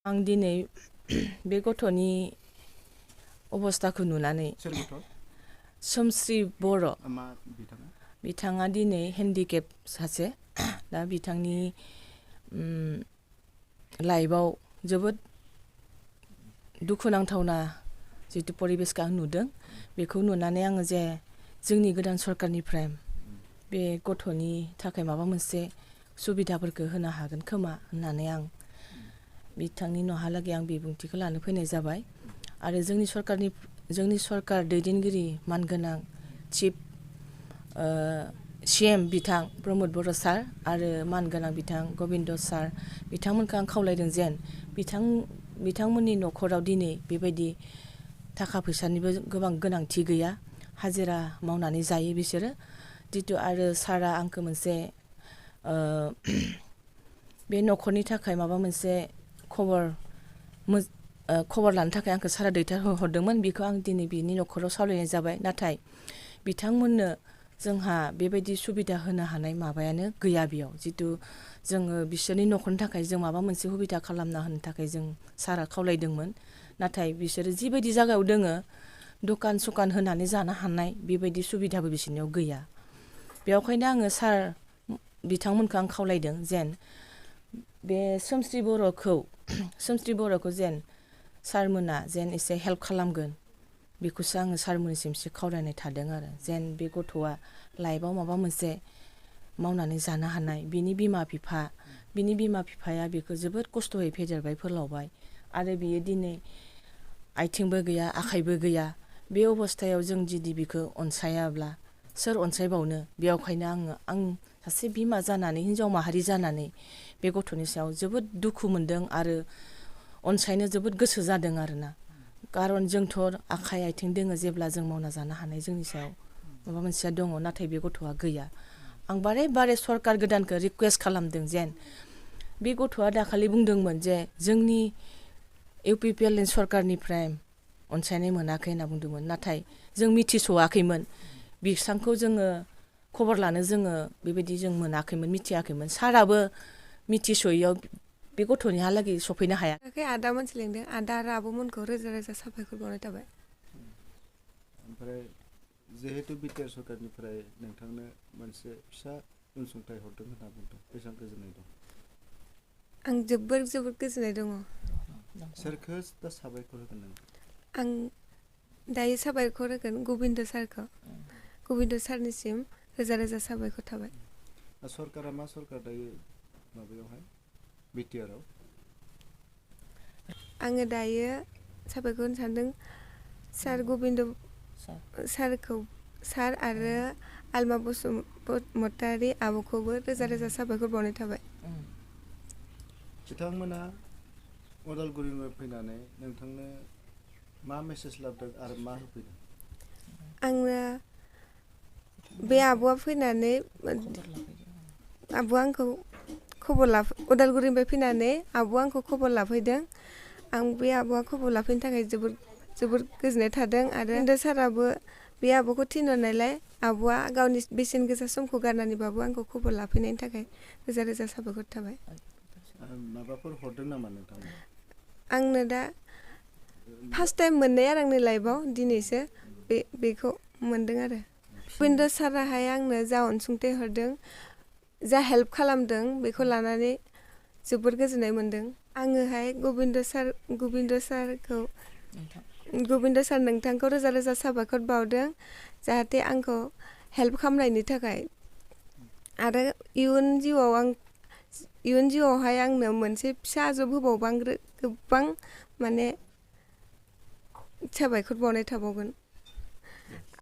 आं दिनै बे गथ'नि अबस्थाखौ नुनानै सोमस्रि बर' बिथाङा दिनै हेन्डिकेप सासे दा बिथांनि लाइफआव जोबोद दुखुनांथावना जितु परिबेसखौ आं नुदों बेखौ नुनानै आङो जे जोंनि गोदान सरकारनिफ्राय बे गथ'नि थाखाय माबा मोनसे सुबिदाफोरखौ होनो हागोन खोमा होननानै आं बिथांनि नहालागै आं बिबुंथिखौ लानो फैनाय जाबाय आरो जोंनि सरकार दैदेनगिरि मानगोनां चिफ CM बिथां प्रमद बर' सार आरो मानगोनां बिथां गबिन्द सार बिथांमोनखौ आं खावलायदों जेन बिथांमोननि न'खराव दिनै बेबायदि थाखा फैसानिबो गोबां गोनांथि गैया हाजिरा मावनानै जायो बिसोरो जितु आरो सारा आंखौ मोनसे बे न'खरनि थाखाय माबा मोनसे खबर लानो थाखाय आंखौ सारा दैथायहरदोंमोन बेखौ आं दिनै बिनि न'खराव सावरायनाय जाबाय नाथाय बिथांमोननो जोंहा बेबायदि सुबिदा होनो हानाय माबायानो गैया बेयाव जितु जोङो बिसोरनि न'खरनि थाखाय जों माबा मोनसे सुबिदा खालामना होनो थाखाय जों सारा खावलायदोंमोन नाथाय बिसोरो जिबायदि जायगायाव दोङो दखान सखान होनानै जानो हानाय बेबायदि सुबिदाबो बिसोरनियाव गैया बेयावखायनो आङो सार बिथांमोनखौ आं खावलायदों जेन बे सोमस्रि बर'खौ जेन सारमोना जेन एसे हेल्प खालामगोन बेखौसो आङो सारमोननिसिम एसे खावलायनाय थादों आरो जेन बे गथ'आ लाइफआव माबा मोनसे मावनानै जानो हानाय बिनि बिमा बिफाया बेखौ जोबोद खस्थ'यै फेदेरबाय फोलावबाय आरो बियो दिनै आथिंबो गैया आखाइबो गैया बे अबस्थायाव जों जुदि बिखौ अनसायाब्ला सोर अनसायबावनो बेयावखायनो आं सासे बिमा जानानै हिन्जाव माहारि जानानै बे गथ'नि सायाव जोबोद दुखु मोनदों आरो अनसायनो जोबोद गोसो जादों आरोना खारन जोंथ' आखाइ आथिं दोङो जेब्ला जों मावना जानो हानाय जोंनि सायाव माबा मोनसेया दङ नाथाय बे गथ'आ गैया आं बारे सरकार गोदानखौ रिकुवेस्ट खालामदों जेन बे गथ'आ दाखालि बुंदोंमोन जे जोंनि UPPLनि सरकारनिफ्राय अनसायनाय मोनाखै होनना बुंदोंमोन नाथाय जों मिथिस'वाखैमोन बिसांखौ जोङो खबर लानो जोङो बेबायदि जों मिथियाखैमोन साराबो मिथिस'यैयाव बे गथ'नि हालागै सफैनो हाया आदा मोनसे लिंदों आदा आरो आब'मोनखौ रोजा रोजा साबायखर बावनाय थाबाय ओमफ्राय जिहेतु बिटिआर सरकारनिफ्राय नोंथांनो मोनसे फिसा अनसुंथाइ हरदों होनना बुंदों बेसेबां गोजोननाय दं आं जोबोद गोजोननाय दङ सोरखौ दा साबायखर होगोन नों आं दायो साबायखर होगोन गबिन्द सारनिसिम रोजा रोजा साबायखर थाबाय सरकारा मा सरकार दायो माबायावहाय बिटिआरआव आङो दायो साबायखर होनो सानदों सार गबिन्द सार आरो आलमा बसुमतारी आब'खौबो रोजा रोजा साबायखर बावनाय थाबाय बिथांमोना उदालगुरिनिफ्राय फैनानै नोंथांनो मा मेसेज लाबोदों आरो मा होफैदों आंनो बे आब'आ फैनानै आब'आ आंखौ उदालगुरिनिफ्राय फैनानै आब'आ आंखौ खबर लाफैदों आं बे आब'आ खबर लाफैनो थाखाय जोबोद गोजोननाय थादों आरो गबिन्द साराबो बे आब'खौ थिनहरनायलाय आब'आ गावनि बेसेन गोसा समखौ गारनानैबाबो आंखौ खबर लाफैनायनि थाखाय रोजा रोजा साबायखर थाबाय माबाफोर हरदों नामा नोंथांनो आंनो दा फार्स्ट टाइम मोननाय आरो आंनि लाइफआव दिनैसो बेखौ मोनदों आरो गबिन्द साराहाय आंनो जा अनसुंथाइ हरदों जा हेल्प खालामदों बेखौ लानानै जोबोद गोजोननाय मोनदों आङोहाय गबिन्द सार नोंथांखौ रोजा रोजा साबायखर बावदों जाहाथे आंखौ हेल्प खालामनायनि थाखाय आरो इयुन जिउआवहाय आंनो मोनसे फिसा जब होबावबा आं गोबां माने साबायखर बावनाय थाबावगोन